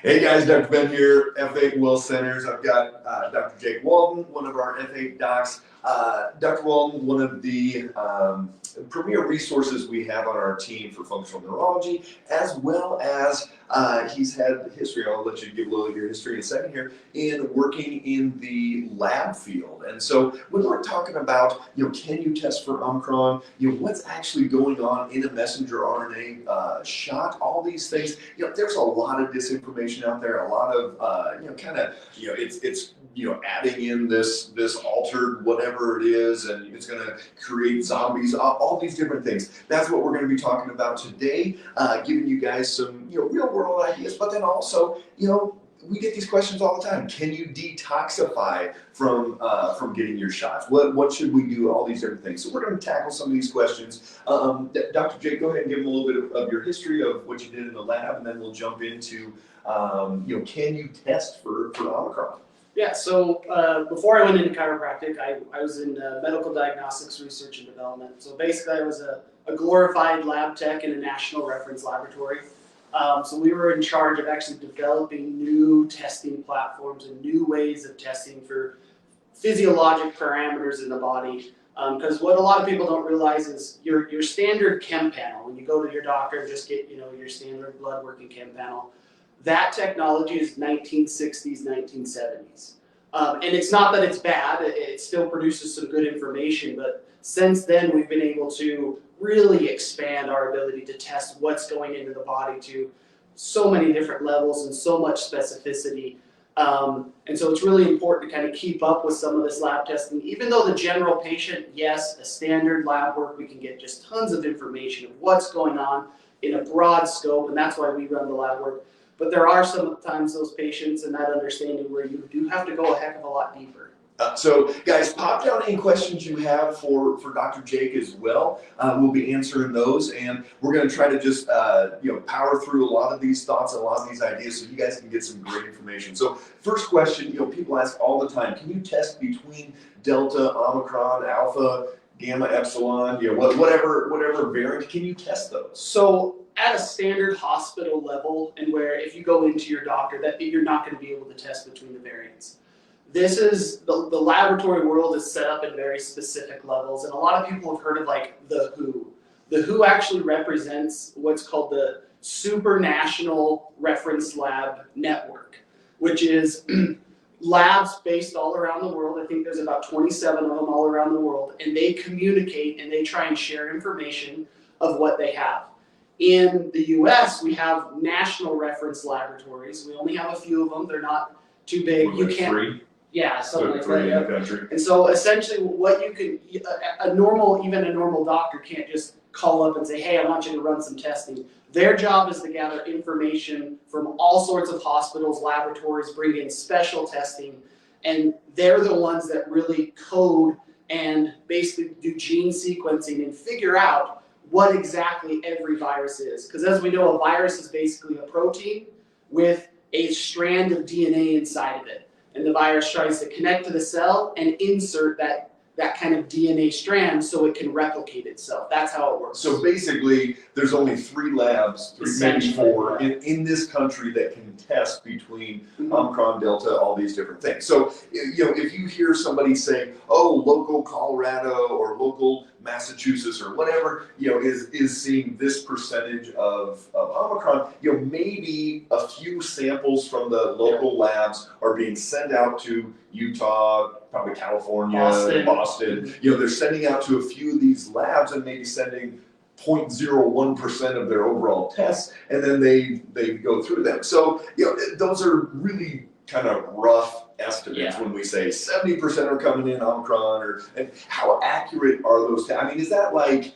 Hey guys, Dr. Ben here, F8 Well Centers. I've got Dr. Jake Walden, one of our F8 docs. Dr. Walden, one of the premier resources we have on our team for functional neurology, as well as he's had history, I'll let you give a little of your history in a second here, in working in the lab field. And so when we're talking about, can you test for Omicron, what's actually going on in a messenger RNA shot, all these things, there's a lot of disinformation out there, a lot of, it's adding in this altered whatever it is, and it's going to create zombies, all these different things. That's what we're going to be talking about today, giving you guys some, real world ideas, but then also, we get these questions all the time. Can you detoxify from getting your shots? What should we do? All these different things. So we're going to tackle some of these questions. Dr. Jake, go ahead and give them a little bit of your history of what you did in the lab, and then we'll jump into, can you test for Omicron? Yeah, so before I went into chiropractic, I was in medical diagnostics research and development. So basically I was a glorified lab tech in a national reference laboratory. So we were in charge of actually developing new testing platforms and new ways of testing for physiologic parameters in the body. Because what a lot of people don't realize is your standard chem panel, when you go to your doctor and just get your standard blood working chem panel, that technology is 1960s, 1970s. And it's not that it's bad, it still produces some good information, but since then we've been able to really expand our ability to test what's going into the body to so many different levels and so much specificity. And so it's really important to kind of keep up with some of this lab testing. Even though the general patient, yes, a standard lab work, we can get just tons of information of what's going on in a broad scope, and that's why we run the lab work. But there are sometimes those patients and that understanding where you do have to go a heck of a lot deeper. So guys, pop down any questions you have for Dr. Jake as well. We'll be answering those, and we're going to try to just power through a lot of these thoughts and a lot of these ideas so you guys can get some great information. So first question, people ask all the time, can you test between Delta, Omicron, Alpha, Gamma, Epsilon, whatever variant, can you test those? So at a standard hospital level, and where if you go into your doctor, that you're not going to be able to test between the variants. This is, the laboratory world is set up in very specific levels, and a lot of people have heard of like the WHO. The WHO actually represents what's called the Supranational Reference Lab Network, which is labs based all around the world. I think there's about 27 of them all around the world, and they communicate and they try and share information of what they have. In the US, we have national reference laboratories. We only have a few of them. They're not too big. You can't. Three? Yeah, something like three that. In the country. And so essentially what you can, even a normal doctor can't just call up and say, hey, I want you to run some testing. Their job is to gather information from all sorts of hospitals, laboratories, bring in special testing, and they're the ones that really code and basically do gene sequencing and figure out what exactly every virus is. Because as we know, a virus is basically a protein with a strand of DNA inside of it. And the virus tries to connect to the cell and insert that kind of DNA strand so it can replicate itself. That's how it works. So basically, there's only 3 labs, maybe 4, in this country that can test between Omicron, Delta, all these different things. So, if you hear somebody say, oh, local Colorado or local Massachusetts or whatever, is seeing this percentage of Omicron, maybe a few samples from the local labs are being sent out to Utah, probably California, Boston. They're sending out to a few of these labs and maybe sending 0.01% of their overall tests, and then they go through them. So, those are really kind of rough estimates when we say 70% are coming in Omicron, and how accurate are those tests? I mean, is that like,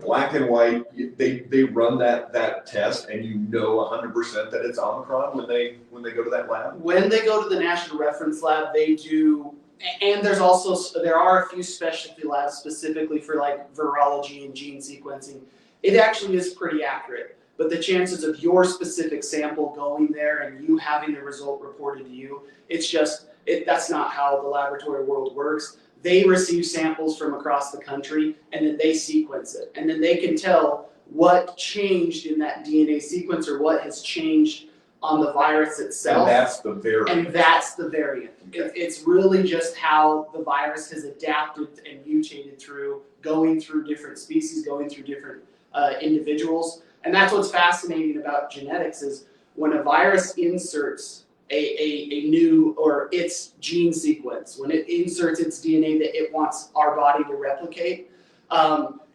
black and white, they run that test and 100% that it's Omicron when they go to that lab? When they go to the National Reference Lab, they do, and there are a few specialty labs specifically for like virology and gene sequencing. It actually is pretty accurate, but the chances of your specific sample going there and you having the result reported to you, that's not how the laboratory world works. They receive samples from across the country and then they sequence it. And then they can tell what changed in that DNA sequence or what has changed on the virus itself. And that's the variant. And that's the variant. Okay. It's really just how the virus has adapted and mutated through going through different species, going through different individuals. And that's what's fascinating about genetics is when a virus inserts a new or its gene sequence, when it inserts its DNA that it wants our body to replicate,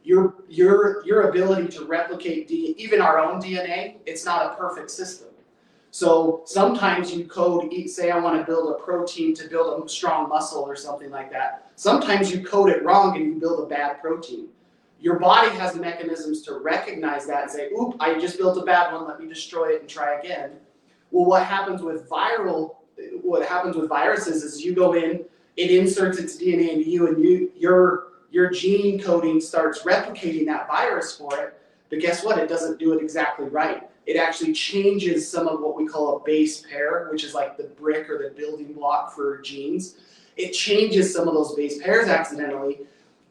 your ability to replicate even our own DNA, it's not a perfect system. So sometimes you code, say I want to build a protein to build a strong muscle or something like that. Sometimes you code it wrong and you build a bad protein. Your body has mechanisms to recognize that and say, oop, I just built a bad one, let me destroy it and try again. Well, what happens with viruses is you go in, it inserts its DNA into you, and your gene coding starts replicating that virus for it. But guess what? It doesn't do it exactly right. It actually changes some of what we call a base pair, which is like the brick or the building block for genes. It changes some of those base pairs accidentally,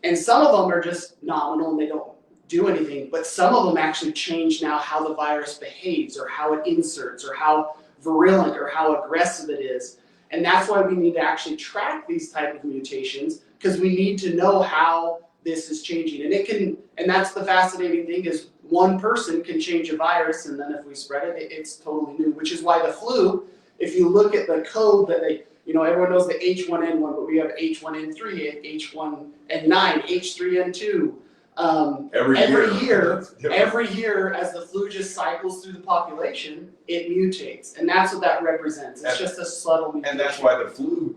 and some of them are just nominal and they don't do anything, but some of them actually change now how the virus behaves or how it inserts or how virulent or how aggressive it is. And that's why we need to actually track these type of mutations, because we need to know how this is changing. And that's the fascinating thing is one person can change a virus, and then if we spread it, it's totally new, which is why the flu, if you look at the code that they, everyone knows the H1N1, but we have H1N3, H1N9, H3N2. Every year, as the flu just cycles through the population, it mutates, and that's what that represents. It's just a subtle mutation. And that's why the flu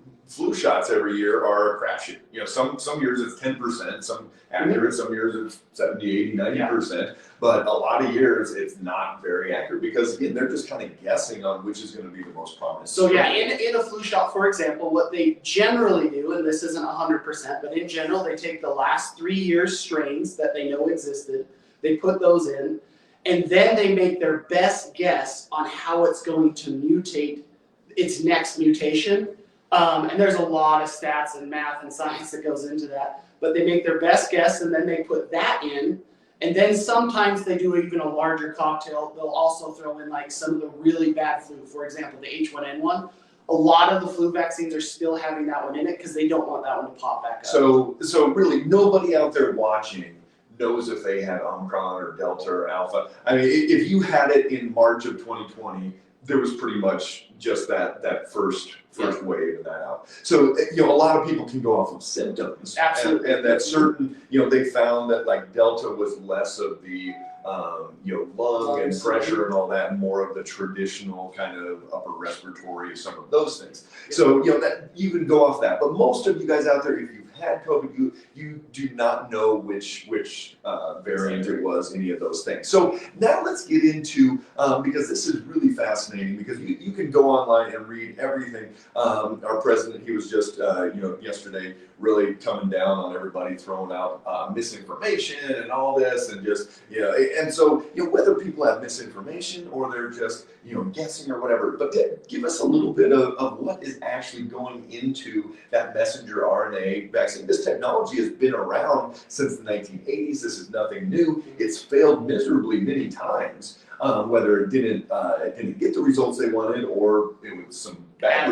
shots every year are a crapshoot. Some years it's 10%, some accurate, some years it's 70, 80, 90%, but a lot of years it's not very accurate because again, they're just kind of guessing on which is going to be the most prominent. So yeah, in a flu shot, for example, what they generally do, and this isn't 100%, but in general, they take the last 3 years' strains that they know existed, they put those in, and then they make their best guess on how it's going to mutate its next mutation. And there's a lot of stats and math and science that goes into that, but they make their best guess and then they put that in, and then sometimes they do even a larger cocktail. They'll also throw in like some of the really bad flu, for example, the H1N1. A lot of the flu vaccines are still having that one in it because they don't want that one to pop back up. So really nobody out there watching knows if they had Omicron or Delta or Alpha. I mean, if you had it in March of 2020, there was pretty much just that first wave and that out. So a lot of people can go off of symptoms. Absolutely. And that certain they found that like Delta was less of the lung and pressure and all that, more of the traditional kind of upper respiratory, some of those things. So that you can go off that. But most of you guys out there, if you've had COVID, you do not know which variant it was, any of those things. So now let's get into, because this is really fascinating, because you can go online and read everything. Our president, he was just, yesterday really coming down on everybody throwing out misinformation and all this, and just, and so, whether people have misinformation or they're just, guessing or whatever, but give us a little bit of what is actually going into that messenger RNA vaccine. This technology has been around since the 1980s. This is nothing new. It's failed miserably many times, whether it didn't get the results they wanted or it was some bad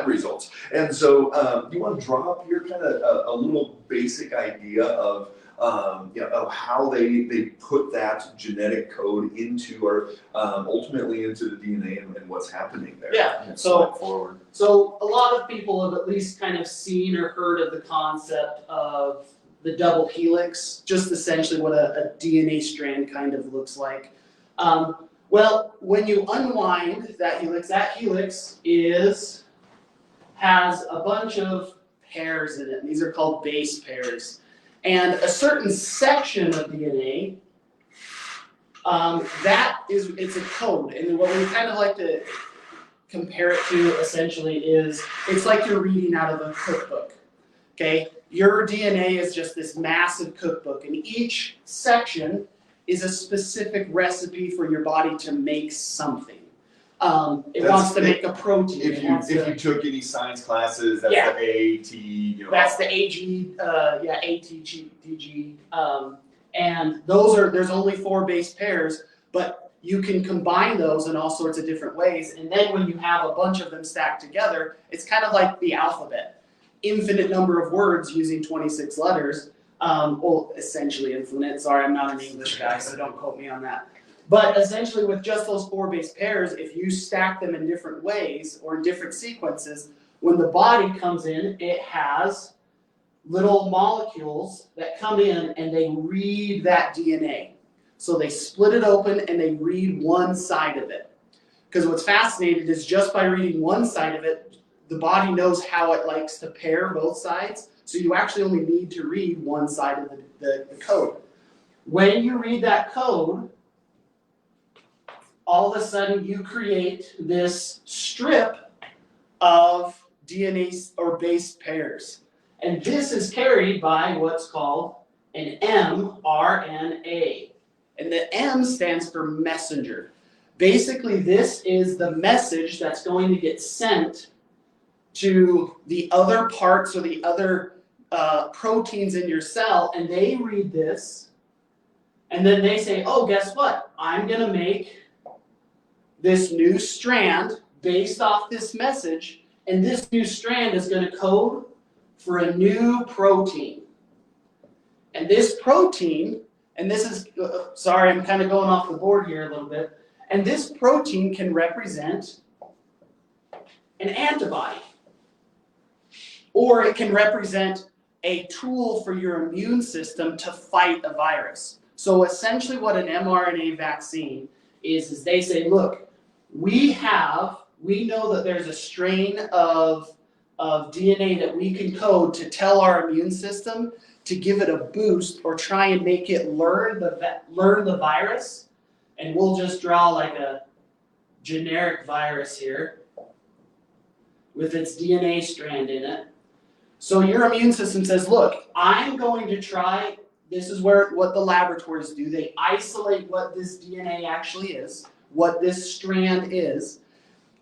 results. And so you want to draw up here kind of a little basic idea of of how they put that genetic code into or ultimately into the DNA and what's happening there. Yeah. So a lot of people have at least kind of seen or heard of the concept of the double helix, just essentially what a DNA strand kind of looks like. Well, when you unwind that helix has a bunch of pairs in it. These are called base pairs. And a certain section of DNA, it's a code. And what we kind of like to compare it to essentially is, it's like you're reading out of a cookbook, okay? Your DNA is just this massive cookbook, and each section is a specific recipe for your body to make something. It wants to make a protein. If you took any science classes, that's the AT. That's the AG, ATG. And there's only 4 base pairs, but you can combine those in all sorts of different ways. And then when you have a bunch of them stacked together, it's kind of like the alphabet. Infinite number of words using 26 letters. Well, essentially infinite. Sorry, I'm not an English guy, so don't quote me on that. But essentially with just those 4 base pairs, if you stack them in different ways or in different sequences, when the body comes in, it has little molecules that come in and they read that DNA. So they split it open and they read one side of it. Because what's fascinating is just by reading one side of it, the body knows how it likes to pair both sides. So you actually only need to read one side of the code. When you read that code, all of a sudden you create this strip of DNA or base pairs. And this is carried by what's called an mRNA. And the M stands for messenger. Basically, this is the message that's going to get sent to the other parts or the other proteins in your cell, and they read this, and then they say, oh, guess what? I'm going to make this new strand based off this message, and this new strand is going to code for a new protein. And this protein, and this is, sorry, I'm kind of going off the board here a little bit, and this protein can represent an antibody, or it can represent a tool for your immune system to fight a virus. So essentially what an mRNA vaccine is they say, look, we know that there's a strain of DNA that we can code to tell our immune system to give it a boost or try and make it learn the virus. And we'll just draw like a generic virus here with its DNA strand in it. So your immune system says, look, I'm going to try, this is what the laboratories do. They isolate what this DNA actually is, what this strand is,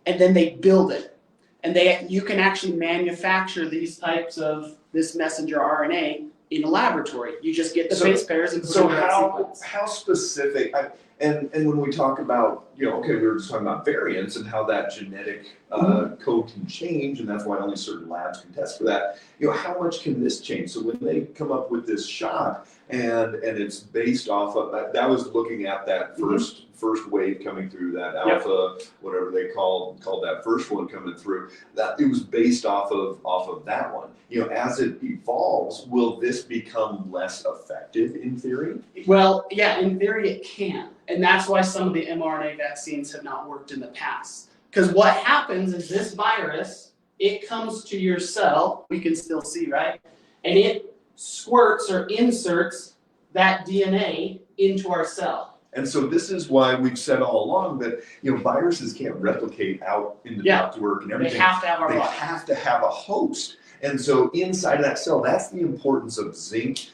and then they build it. And you can actually manufacture these types of this messenger RNA in a laboratory. You just get the base pairs and put it in that sequence. How specific, and when we talk about, okay, we were just talking about variants and how that genetic code can change, and that's why only certain labs can test for that. How much can this change? So when they come up with this shot, and it's based off of that was looking at that first wave coming through, that alpha, whatever they called that first one coming through, that it was based off of that one. As it evolves, will this become less effective in theory? Well, yeah, in theory it can. And that's why some of the mRNA vaccines have not worked in the past. Because what happens is this virus, it comes to your cell, we can still see, right? And it squirts or inserts that DNA into our cell. And so this is why we've said all along that viruses can't replicate out in the ductwork and everything. They have to have our body. They have to have a host. And so inside of that cell, that's the importance of zinc.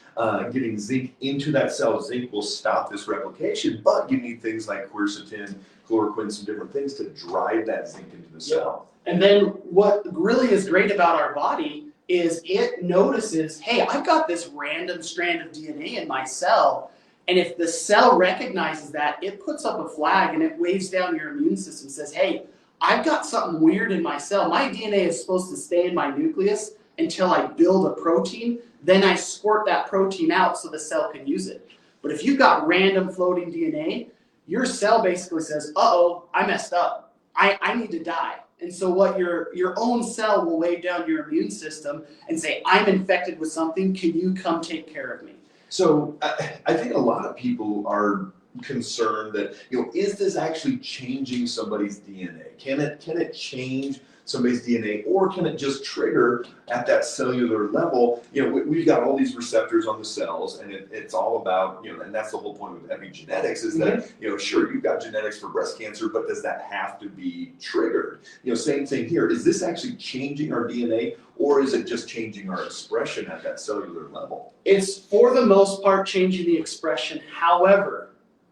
Getting zinc into that cell. Zinc will stop this replication, but you need things like quercetin, chloroquine, some different things to drive that zinc into the cell. And then what really is great about our body is it notices, hey, I've got this random strand of DNA in my cell, and if the cell recognizes that, it puts up a flag and it waves down your immune system, says, hey, I've got something weird in my cell. My DNA is supposed to stay in my nucleus until I build a protein, then I squirt that protein out so the cell can use it. But if you've got random floating DNA, your cell basically says, uh-oh, I messed up. I need to die. And so what your own cell will wave down your immune system and say, I'm infected with something, can you come take care of me? So I think a lot of people are concerned that, is this actually changing somebody's DNA? Can it change somebody's DNA, or can it just trigger at that cellular level? We've got all these receptors on the cells, and it's all about, and that's the whole point of epigenetics is that, sure, you've got genetics for breast cancer, but does that have to be triggered? Same thing here. Is this actually changing our DNA, or is it just changing our expression at that cellular level? It's for the most part changing the expression. However,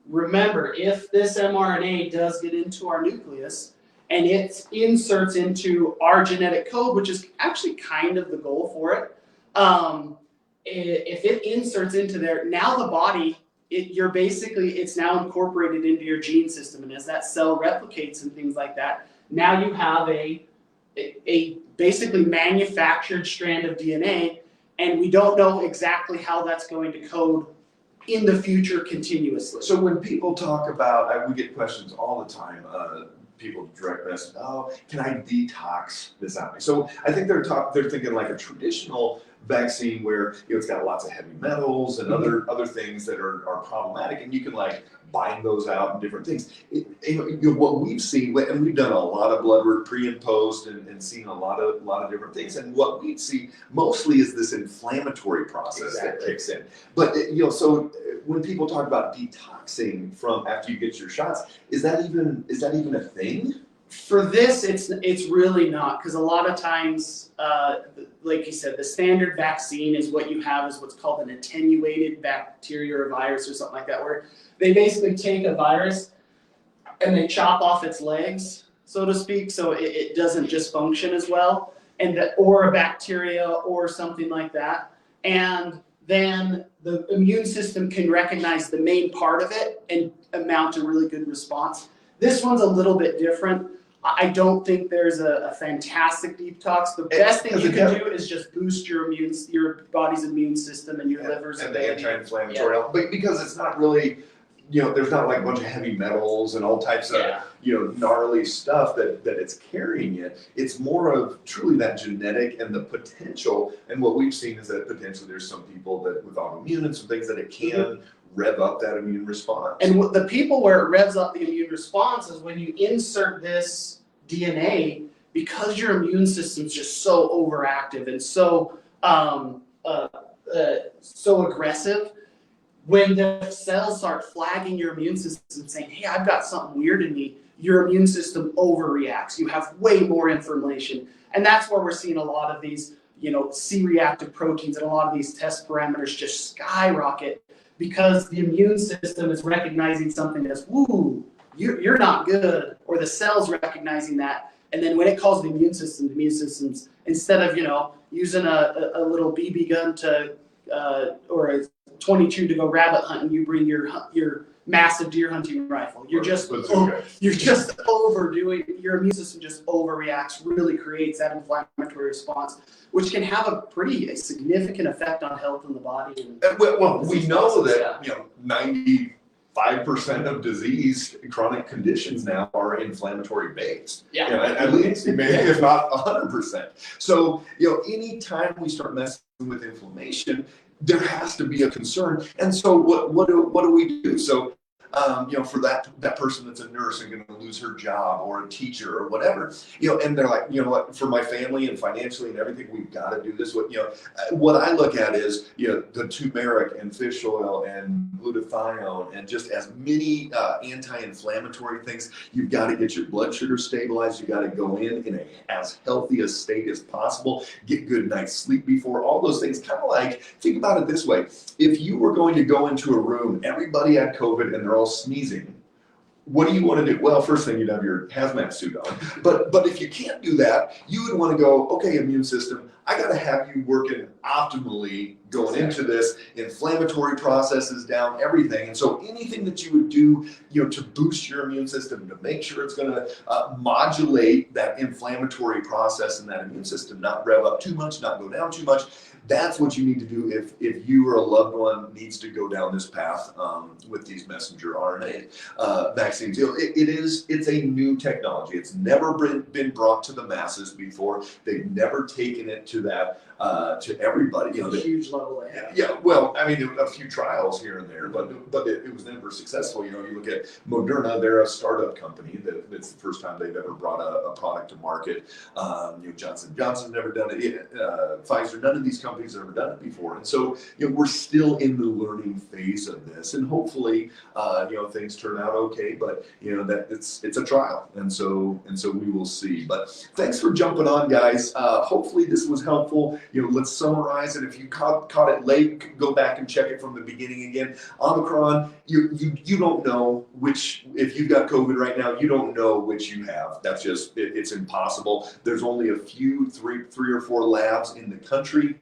remember, if this mRNA does get into our nucleus, and it inserts into our genetic code, which is actually kind of the goal for it. If it inserts into there, now the body it's now incorporated into your gene system, and as that cell replicates and things like that, now you have a basically manufactured strand of DNA, and we don't know exactly how that's going to code in the future continuously. So when people talk about, we get questions all the time, people direct message, oh, can I detox this out of me? So I think they're thinking like a traditional vaccine where it's got lots of heavy metals and other things that are problematic, and you can like bind those out and different things. What we've seen, and we've done a lot of blood work pre and post, and seen a lot of different things, and what we see mostly is this inflammatory process that kicks in. But so when people talk about detoxing from after you get your shots, is that even a thing? For this, it's really not, because a lot of times, like you said, the standard vaccine is what you have is what's called an attenuated bacteria or virus or something like that, where they basically take a virus and they chop off its legs, so to speak, so it doesn't just function as well, or a bacteria or something like that, and then the immune system can recognize the main part of it and mount a really good response. This one's a little bit different. I don't think there's a fantastic detox. The best thing you can do is just boost your body's immune system and your liver's and the anti-inflammatory, but because it's not really, there's not like a bunch of heavy metals and all types of gnarly stuff that it's carrying it. It's more of truly that genetic and the potential. And what we've seen is that potentially there's some people that with autoimmune and some things that it can rev up that immune response. And the people where it revs up the immune response is when you insert this DNA, because your immune system's just so overactive and so aggressive. When the cells start flagging your immune system saying, hey, I've got something weird in me, your immune system overreacts. You have way more inflammation. And that's where we're seeing a lot of these, C-reactive proteins and a lot of these test parameters just skyrocket, because the immune system is recognizing something as, woo, you're not good, or the cell's recognizing that. And then when it calls the immune system's, instead of, using a little BB gun to, or a 22 to go rabbit hunting, you bring your massive deer hunting rifle. You're just overdoing, your immune system just overreacts, really creates that inflammatory response, which can have a pretty significant effect on health in the body. Well, we know that 95% of disease, chronic conditions now are inflammatory based. At least, if not 100%. So, anytime we start messing with inflammation, there has to be a concern. And so what do we do? So, for that person that's a nurse and going to lose her job, or a teacher or whatever, and they're like, what, for my family and financially and everything, we've got to do this. What I look at is, the turmeric and fish oil and glutathione and just as many anti-inflammatory things. You've got to get your blood sugar stabilized. You got to go in as healthy a state as possible. Get good night's sleep before all those things. Kind of like, think about it this way: if you were going to go into a room, everybody had COVID and they're all sneezing, what do you want to do? Well, first thing, you'd have your hazmat suit on. But if you can't do that, you would want to go, okay, immune system, I got to have you working optimally going into this, inflammatory processes down, everything. And so anything that you would do, to boost your immune system, to make sure it's going to modulate that inflammatory process in that immune system, not rev up too much, not go down too much. That's what you need to do if you or a loved one needs to go down this path with these messenger RNA vaccines. It's a new technology. It's never been brought to the masses before. They've never taken it to that to everybody. Huge level. Well, I mean, a few trials here and there, but it was never successful. You look at Moderna; they're a startup company. It's the first time they've ever brought a product to market. Johnson & Johnson's never done it. Pfizer, none of these companies have ever done it before, and so we're still in the learning phase of this, and hopefully, things turn out okay. But that it's a trial, and so we will see. But thanks for jumping on, guys. Hopefully, this was helpful. Let's summarize it. If you caught it late, go back and check it from the beginning again. Omicron, you don't know which, if you've got COVID right now, you don't know which you have. That's just, it's impossible. There's only a few, three or four labs in the country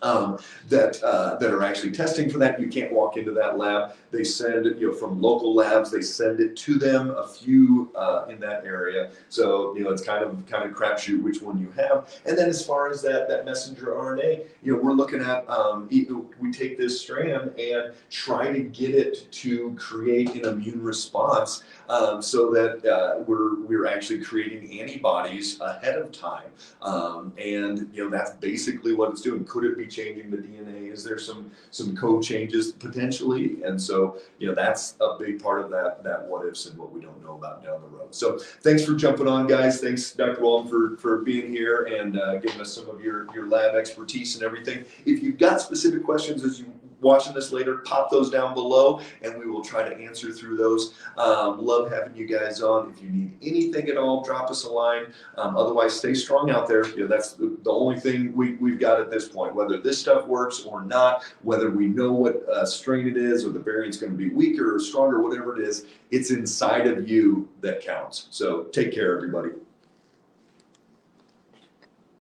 that are actually testing for that. You can't walk into that lab. They send it, from local labs. They send it to them, a few in that area. So it's kind of crapshoot which one you have. And then as far as that messenger RNA, we're looking at we take this strand and try to get it to create an immune response, so that we're actually creating antibodies ahead of time. And that's basically what it's doing. Could it be changing the DNA? Is there some code changes potentially? And so that's a big part of that what ifs and what we don't know about down the road. So thanks for jumping on, guys. Thanks, Dr. Walden, for being here and giving us some of your lab expertise and everything. If you've got specific questions as you watching this later, pop those down below and we will try to answer through those. Love having you guys on. If you need anything at all, drop us a line. Otherwise, stay strong out there. That's the only thing we've got at this point. Whether this stuff works or not, whether we know what strain it is or the variant's going to be weaker or stronger, whatever it is, it's inside of you that counts. So take care, everybody.